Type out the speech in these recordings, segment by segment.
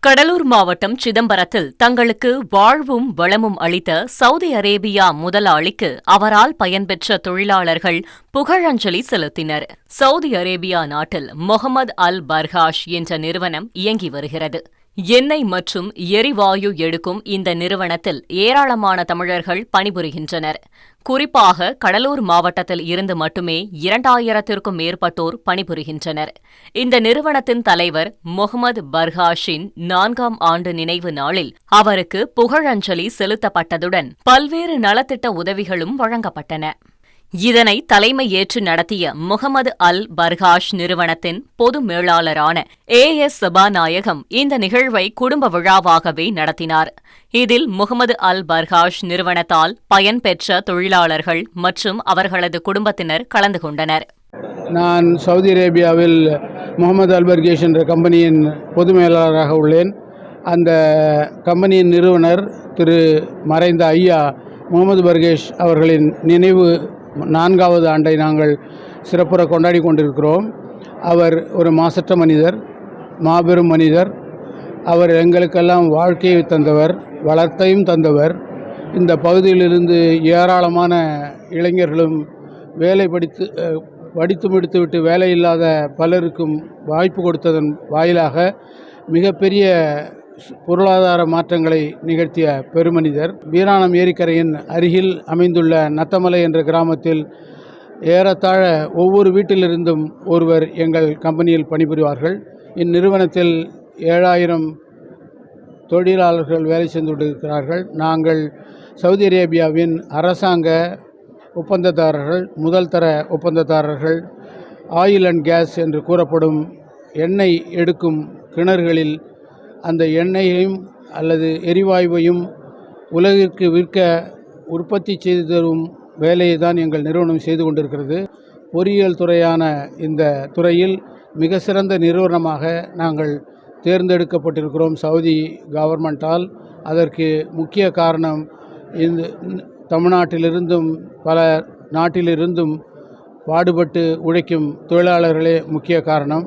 கடலூர் மாவட்டம் சிதம்பரத்தில் தங்களுக்கு வாழ்வும் வளமும் அளித்த சவுதி அரேபியா முதலாளிக்கு அவரால் பயன்பெற்ற தொழிலாளர்கள் புகழஞ்சலி செலுத்தினர். சவுதி அரேபியா நாட்டில் முகமது அல் பர்காஷ் என்ற நிறுவனம் இயங்கி வருகிறது. எண்ணெய் மற்றும் எரிவாயு எடுக்கும் இந்த நிறுவனத்தில் ஏராளமான தமிழர்கள் பணிபுரிகின்றனர். குறிப்பாக கடலூர் மாவட்டத்தில் இருந்து மட்டுமே 2000த்திற்கும் மேற்பட்டோர் பணிபுரிகின்றனர். இந்த நிறுவனத்தின் தலைவர் முகமது பர்காஷின் 4ஆம் ஆண்டு நினைவு நாளில் அவருக்கு புகழஞ்சலி செலுத்தப்பட்டதுடன் பல்வேறு நலத்திட்ட உதவிகளும் வழங்கப்பட்டன. இதனை தலைமை ஏற்று நடத்திய முகமது அல் பர்காஷ் நிறுவனத்தின் பொது மேலாளரான ஏஎஸ் சபாநாயகம் இந்த நிகழ்வை குடும்ப விழாவாகவே நடத்தினார். இதில் முகமது அல் பர்காஷ் நிறுவனத்தால் பயன்பெற்ற தொழிலாளர்கள் மற்றும் அவர்களது குடும்பத்தினர் கலந்து கொண்டனர். நான் சவுதி அரேபியாவில் முகமது அல் பர்காஷ் என்ற கம்பெனியின் பொது மேலாளராக உள்ளேன். அந்த கம்பெனியின் நிறுவனர் திரு மறைந்த ஐயா முகமது பர்காஷ் அவர்களின் நினைவு 4வது ஆண்டை நாங்கள் சிறப்புற கொண்டாடி கொண்டிருக்கிறோம். அவர் ஒரு மாசற்ற மனிதர், மாபெரும் மனிதர். அவர் எங்களுக்கெல்லாம் வாழ்க்கையை தந்தவர், வளத்தையும் தந்தவர். இந்த பகுதியிலிருந்து ஏராளமான இளைஞர்களும் படித்து முடித்துவிட்டு வேலை இல்லாத பலருக்கும் வாய்ப்பு கொடுத்ததன் வாயிலாக மிகப்பெரிய பொருளாதார மாற்றங்களை நிகழ்த்திய பெருமனிதர். வீராணம் ஏரிக்கரையின் அருகில் அமைந்துள்ள நத்தமலை என்ற கிராமத்தில் ஏறத்தாழ ஒவ்வொரு வீட்டிலிருந்தும் ஒருவர் எங்கள் கம்பெனியில் பணிபுரிவார்கள். இந்நிறுவனத்தில் 7000 தொழிலாளர்கள் வேலை செய்து கொண்டிருக்கிறார்கள். நாங்கள் சவுதி அரேபியாவின் அரசாங்க ஒப்பந்ததாரர்கள், முதல் தர ஒப்பந்ததாரர்கள். ஆயில் அண்ட் கேஸ் என்று கூறப்படும் எண்ணெய் எடுக்கும் கிணறுகளில் அந்த எண்ணெயையும் அல்லது எரிவாயுவையும் உலகிற்கு விற்க உற்பத்தி செய்து தரும் வேலையை தான் எங்கள் நிறுவனம் செய்து கொண்டிருக்கிறது. பொறியியல் துறையான இந்த துறையில் மிக சிறந்த நிறுவனமாக நாங்கள் தேர்ந்தெடுக்கப்பட்டிருக்கிறோம் சவுதி கவர்மெண்டால். அதற்கு முக்கிய காரணம் இந்த தமிழ்நாட்டிலிருந்தும் பல நாட்டிலிருந்தும் பாடுபட்டு உழைக்கும் தொழிலாளர்களே முக்கிய காரணம்.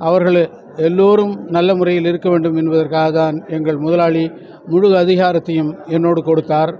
அவர்கள் எல்லோரும் நல்ல முறையில் இருக்க வேண்டும் என்பதற்காக தான் எங்கள் முதலாளி முழு அதிகாரத்தையும் என்னோடு கொடுத்தார்.